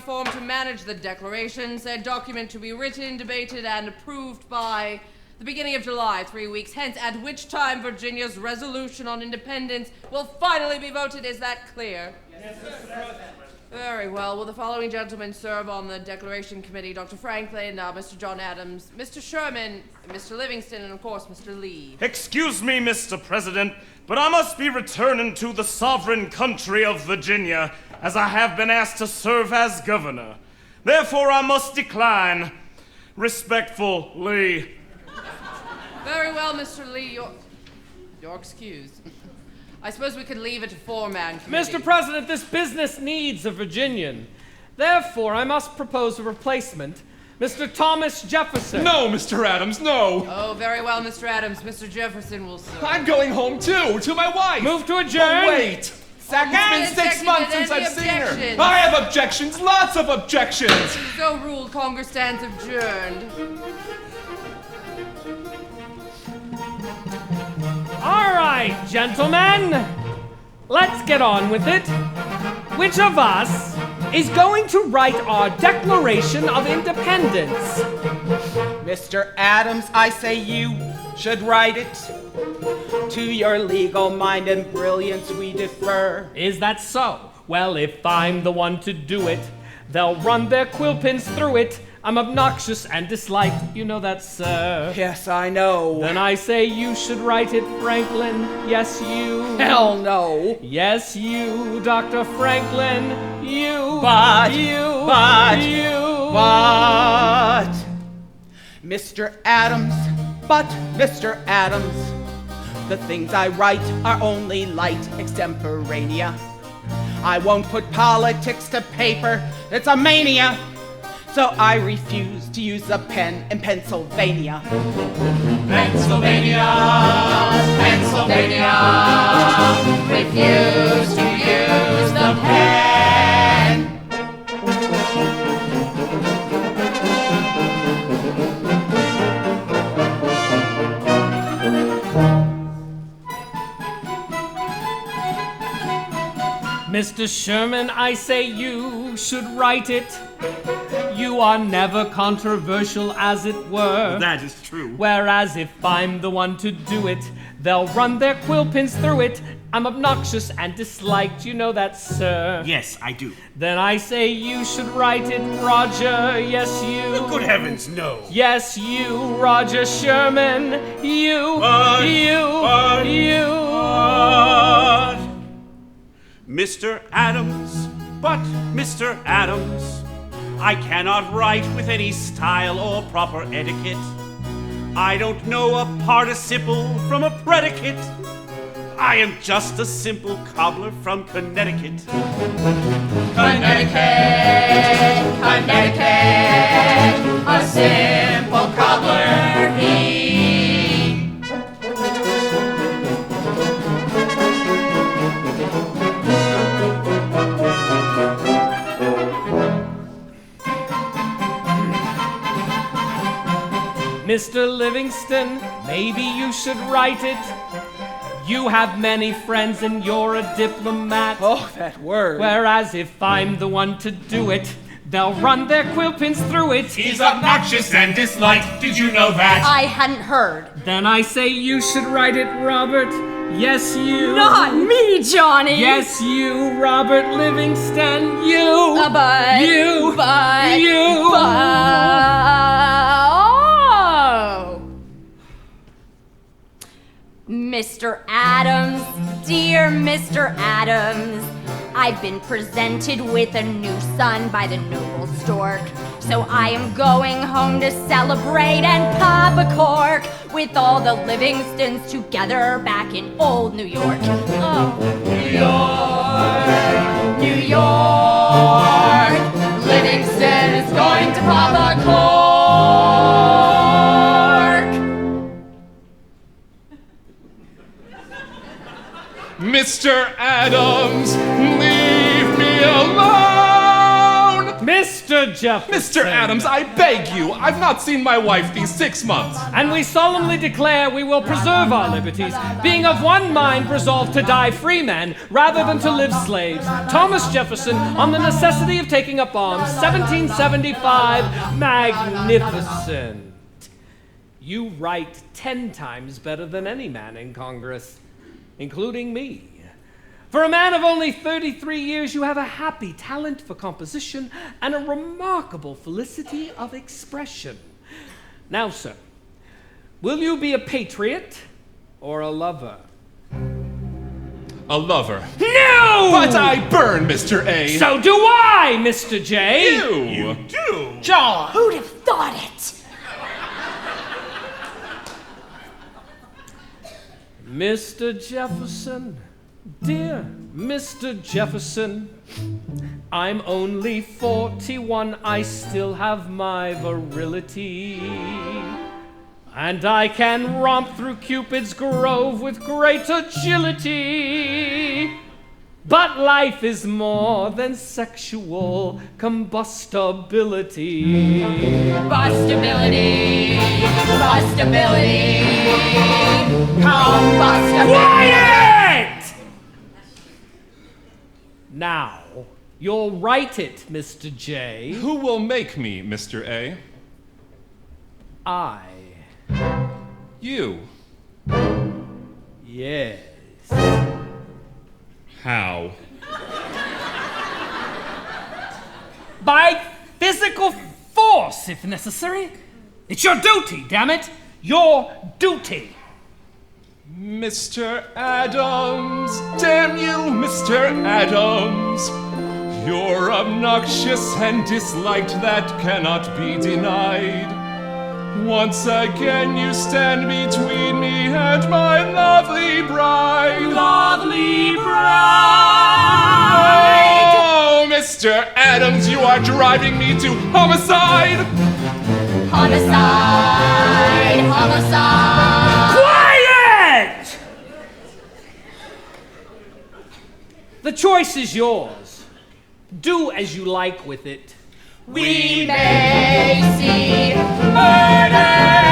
formed to manage the declaration. Said document to be written, debated, and approved by the beginning of July, 3 weeks hence, at which time Virginia's resolution on independence will finally be voted. Is that clear? Yes, Mr. President. Very well. Will the following gentlemen serve on the Declaration Committee? Dr. Franklin, Mr. John Adams, Mr. Sherman, Mr. Livingston, and of course, Mr. Lee. Excuse me, Mr. President, but I must be returning to the sovereign country of Virginia, as I have been asked to serve as governor. Therefore, I must decline. Respectfully. Very well, Mr. Lee. You're excused. I suppose we could leave it a four-man committee. Mr. President, this business needs a Virginian. Therefore, I must propose a replacement. Mr. Thomas Jefferson. No, Mr. Adams, no. Oh, very well, Mr. Adams. Mr. Jefferson will serve. I'm going home, too, to my wife. Move to adjourn. Oh, wait. Second. It's been 6 months since I've seen her. I have objections, lots of objections. So ruled, Congress stands adjourned. All right, gentlemen, let's get on with it. Which of us is going to write our Declaration of Independence? Mr. Adams, I say you should write it. To your legal mind and brilliance we defer. Is that so? Well, if I'm the one to do it, they'll run their quill pins through it. I'm obnoxious and disliked, you know that, sir. Yes, I know. Then I say you should write it, Franklin. Yes, you. Hell no. Yes, you, Dr. Franklin. You. But. You. But. You. But. Mr. Adams. But, Mr. Adams. The things I write are only light extemporania. I won't put politics to paper. It's a mania. So I refuse to use a pen in Pennsylvania. Pennsylvania, Pennsylvania, refuse to use the pen. Mr. Sherman, I say you should write it. You are never controversial, as it were. That is true. Whereas if I'm the one to do it, they'll run their quill pins through it. I'm obnoxious and disliked, you know that, sir. Yes, I do. Then I say you should write it, Roger. Yes, you. Good heavens, no. Yes, you, Roger Sherman. You. But, You. Mr. Adams, but Mr. Adams, I cannot write with any style or proper etiquette. I don't know a participle from a predicate. I am just a simple cobbler from Connecticut. Connecticut, Connecticut, a simple cobbler he. Mr. Livingston, maybe you should write it. You have many friends and you're a diplomat. Oh, that word. Whereas if I'm the one to do it, they'll run their quill pins through it. He's obnoxious and disliked, did you know that? I hadn't heard. Then I say you should write it, Robert. Yes, you. Not me, Johnny. Yes, you, Robert Livingston. You. But. You. But. You. Oh. Mr. Adams, dear Mr. Adams, I've been presented with a new son by the noble stork. So I am going home to celebrate and pop a cork with all the Livingstons together back in old New York. Oh. New York, New York, Livingston is going to pop a cork. Mr. Adams, leave me alone! Mr. Jefferson. Mr. Adams, I beg you. I've not seen my wife these 6 months. And we solemnly declare we will preserve our liberties, being of one mind resolved to die free men rather than to live slaves. Thomas Jefferson, on the necessity of taking up arms, 1775, magnificent. You write 10 times better than any man in Congress, including me. For a man of only 33 years, you have a happy talent for composition and a remarkable felicity of expression. Now, sir, will you be a patriot or a lover? A lover. No! But I burn, Mr. A. So do I, Mr. J. You do? John! Who'd have thought it? Mr. Jefferson, dear Mr. Jefferson, I'm only 41, I still have my virility. And I can romp through Cupid's grove with great agility. But life is more than sexual combustibility. Bustability, bustability, combustibility. Quiet! Now, you'll write it, Mr. J. Who will make me, Mr. A? I. You. Yes. How? By physical force, if necessary. It's your duty, damn it! Your duty! Mr. Adams, damn you, Mr. Adams. You're obnoxious and disliked, that cannot be denied. Once again you stand between me and my lovely bride. Lovely bride! Oh, Mr. Adams, you are driving me to homicide! Homicide, homicide. Quiet! The choice is yours. Do as you like with it. We may see murder.